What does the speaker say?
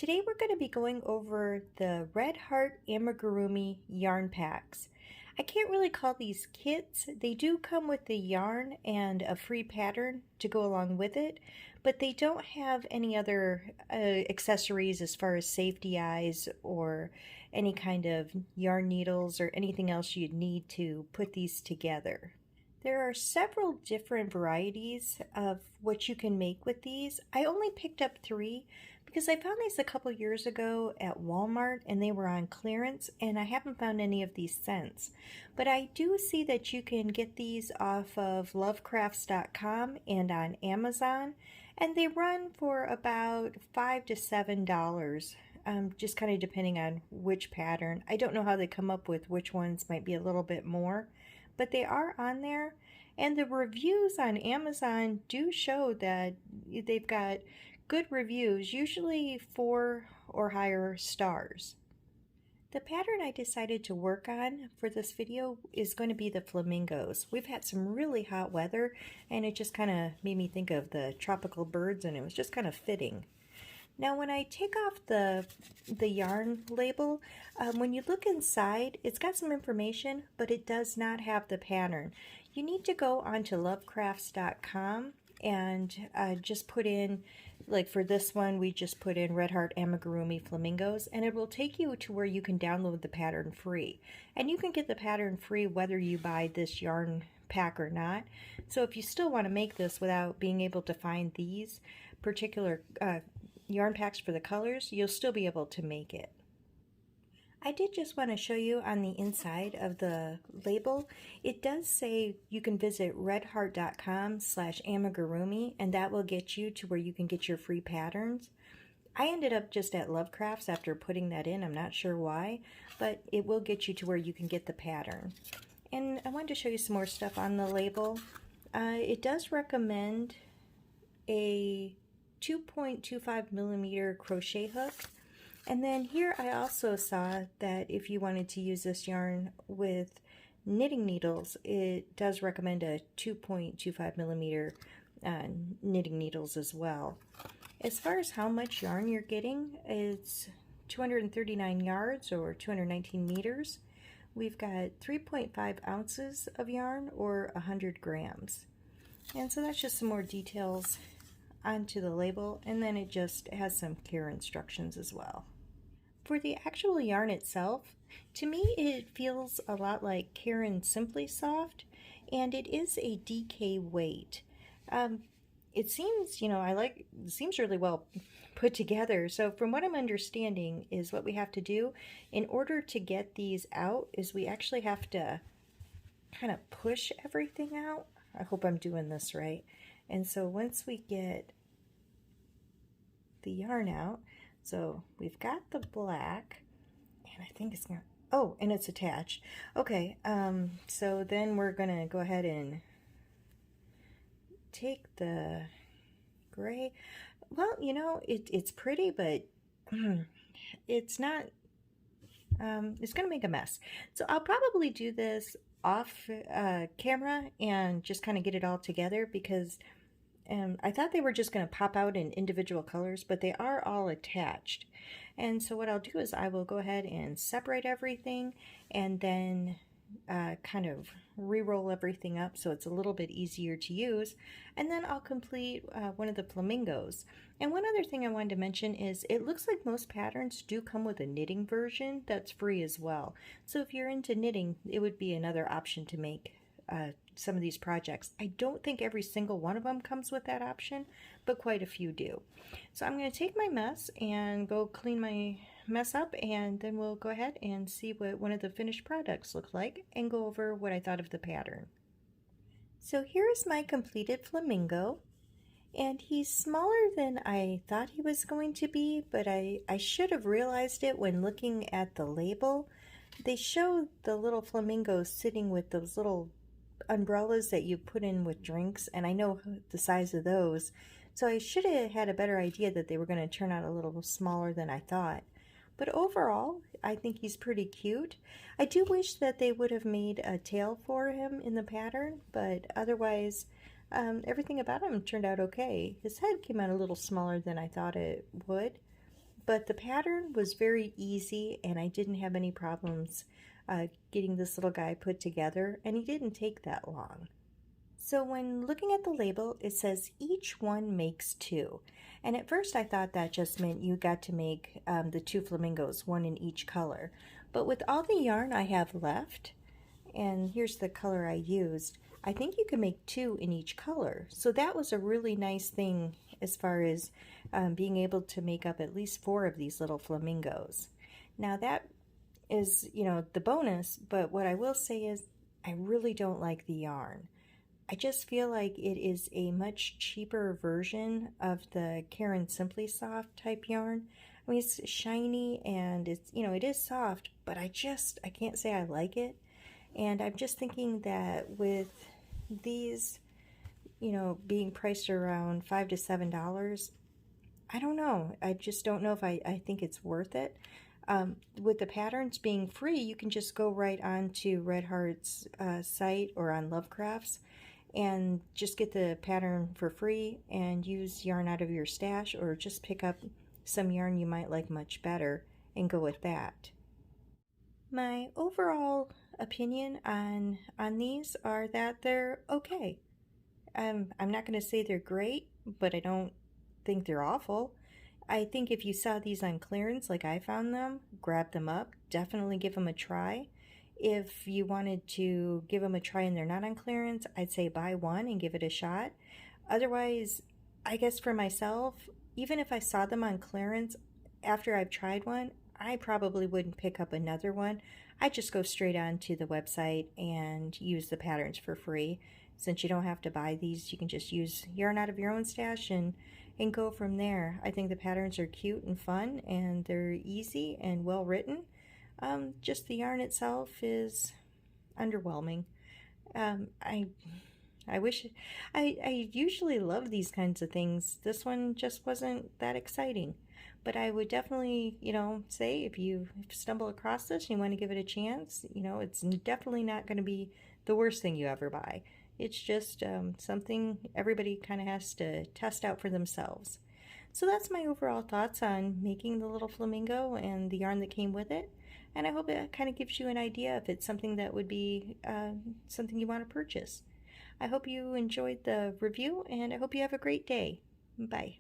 Today we're going to be going over the Red Heart Amigurumi yarn packs. I can't really call these kits. They do come with the yarn and a free pattern to go along with it, but they don't have any other accessories as far as safety eyes or any kind of yarn needles or anything else you'd need to put these together. There are several different varieties of what you can make with these. I only picked up 3 because I found these a couple years ago at Walmart and they were on clearance, and I haven't found any of these since. But I do see that you can get these off of lovecrafts.com and on Amazon, and they run for about $5 to $7. Just kind of depending on which pattern. I don't know how they come up with which ones might be a little bit more, but they are on there, and the reviews on Amazon do show that they've got good reviews, usually 4 or higher stars. The pattern I decided to work on for this video is going to be the flamingos. We've had some really hot weather, and it just kind of made me think of the tropical birds, and it was just kind of fitting. Now when I take off the yarn label, when you look inside, it's got some information, but it does not have the pattern. You need to go onto lovecrafts.com and just put in, like for this one, we just put in Red Heart Amigurumi Flamingos, and it will take you to where you can download the pattern free. And you can get the pattern free whether you buy this yarn pack or not. So if you still want to make this without being able to find these particular yarn packs for the colors, you'll still be able to make it. I did just want to show you on the inside of the label, it does say you can visit redheart.com/amigurumi, and that will get you to where you can get your free patterns. I ended up just at Lovecrafts after putting that in. I'm not sure why, but it will get you to where you can get the pattern. And I wanted to show you some more stuff on the label. It does recommend a 2.25 millimeter crochet hook. And then here I also saw that if you wanted to use this yarn with knitting needles, it does recommend a 2.25 millimeter knitting needles as well. As far as how much yarn you're getting, it's 239 yards or 219 meters. We've got 3.5 ounces of yarn or 100 grams. And so that's just some more details onto the label, and then it just has some care instructions as well. For the actual yarn itself, to me it feels a lot like Caron Simply Soft, and it is a DK weight. It seems, it seems really well put together. So from what I'm understanding is what we have to do in order to get these out is we actually have to kind of push everything out. I hope I'm doing this right. And so once we get the yarn out, so we've got the black, and I think it's gonna, oh, and it's attached. Okay, so then we're gonna go ahead and take the gray. Well, it's pretty, but it's not, it's gonna make a mess. So I'll probably do this off camera and just kind of get it all together, because I thought they were just going to pop out in individual colors, but they are all attached. And so what I'll do is I will go ahead and separate everything and then kind of re-roll everything up so it's a little bit easier to use. And then I'll complete one of the flamingos. And one other thing I wanted to mention is it looks like most patterns do come with a knitting version that's free as well. So if you're into knitting, it would be another option to make some of these projects. I don't think every single one of them comes with that option, but quite a few do. So I'm going to take my mess and go clean my mess up, and then we'll go ahead and see what one of the finished products look like and go over what I thought of the pattern. So here is my completed flamingo, and he's smaller than I thought he was going to be, but I should have realized it when looking at the label. They show the little flamingos sitting with those little umbrellas that you put in with drinks, and I know the size of those, so I should have had a better idea that they were going to turn out a little smaller than I thought. But overall, I think he's pretty cute. I do wish that they would have made a tail for him in the pattern, but otherwise everything about him turned out okay. His head came out a little smaller than I thought it would, but the pattern was very easy and I didn't have any problems getting this little guy put together, and he didn't take that long. So when looking at the label, it says each one makes two. And at first I thought that just meant you got to make the two flamingos, one in each color. But with all the yarn I have left, and here's the color I used, I think you can make two in each color. So that was a really nice thing as far as being able to make up at least four of these little flamingos. Now that is, the bonus, but what I will say is I really don't like the yarn. I just feel like it is a much cheaper version of the Caron Simply Soft type yarn. I mean, it's shiny and it's, it is soft, but I can't say I like it. And I'm just thinking that with these, being priced around $5 to $7, I don't know. I just don't know if I think it's worth it. With the patterns being free, you can just go right onto Red Heart's site or on Lovecraft's and just get the pattern for free and use yarn out of your stash, or just pick up some yarn you might like much better and go with that. My overall opinion on these are that they're okay. I'm not going to say they're great, but I don't think they're awful. I think if you saw these on clearance like I found them, grab them up, definitely give them a try. If you wanted to give them a try and they're not on clearance, I'd say buy one and give it a shot. Otherwise, I guess for myself, even if I saw them on clearance after I've tried one, I probably wouldn't pick up another one. I'd just go straight on to the website and use the patterns for free. Since you don't have to buy these, you can just use yarn out of your own stash and go from there. I think the patterns are cute and fun, and they're easy and well written. Just the yarn itself is underwhelming. I wish I usually love these kinds of things. This one just wasn't that exciting. But I would definitely, say if you stumble across this and you want to give it a chance, it's definitely not going to be the worst thing you ever buy. It's just something everybody kind of has to test out for themselves. So that's my overall thoughts on making the little flamingo and the yarn that came with it. And I hope it kind of gives you an idea if it's something that would be something you want to purchase. I hope you enjoyed the review, and I hope you have a great day. Bye.